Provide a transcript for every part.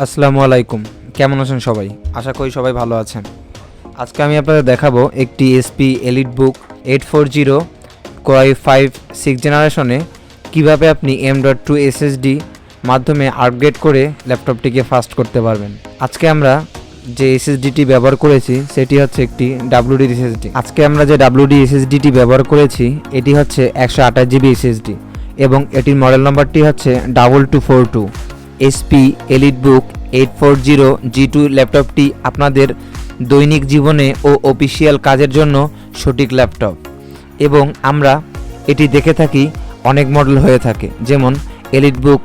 আসসালামু আলাইকুম, কেমন আছেন সবাই? আশা করি সবাই ভালো আছেন। আজকে আমি আপনাদের দেখাবো একটি এসপি এলিটবুক 840 কোরাই 5 6 জেনারেশনে কিভাবে আপনি M.2 SSD মাধ্যমে আপগ্রেড করে ল্যাপটপটিকে ফাস্ট করতে পারবেন। আজকে আমরা যে এসএসডিটি ব্যবহার করেছি সেটি হচ্ছে একটি WD এসএসডি। আজকে আমরা যে WD এসএসডিটি ব্যবহার করেছি এটি হচ্ছে 128 GB এসএসডি এবং এটির মডেল নাম্বারটি হচ্ছে 2242। এসপি এলিটবুক 840 G2 ল্যাপটপটি আপনাদের দৈনিক জীবনে ও অফিসিয়াল কাজের জন্য সঠিক ল্যাপটপ এবং আমরা এটি দেখে থাকি অনেক মডেল হয়ে থাকে, যেমন EliteBook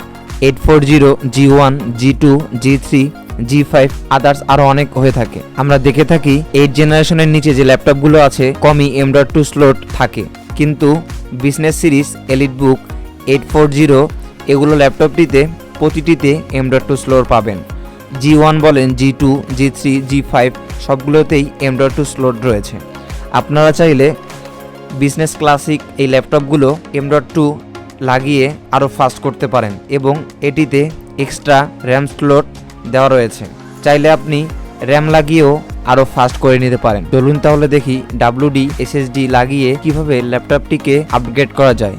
840 G1 G2 G3 G5 others আরও অনেক হয়ে থাকে। আমরা দেখে থাকি 8 জেনারেশনের নিচে যে ল্যাপটপগুলো আছে কমই M.2 স্লট থাকে, কিন্তু বিজনেস সিরিজ এলিটবুক 840 এগুলো ল্যাপটপটিতে প্রতিটিতে M.2 স্লট পাবেন। G1 বলেন, G2 G3 G5 সবগুলোতেই M.2 স্লট রয়েছে। আপনারা চাইলে বিজনেস ক্লাসিক এই ল্যাপটপগুলো M.2 লাগিয়ে আরও ফাস্ট করতে পারেন এবং এটিতে এক্সট্রা র্যাম স্লট দেওয়া রয়েছে, চাইলে আপনি র্যাম লাগিয়েও আরও ফাস্ট করে নিতে পারেন। চলুন তাহলে দেখি WD SSD লাগিয়ে কিভাবে ল্যাপটপটিকে আপগ্রেড করা যায়।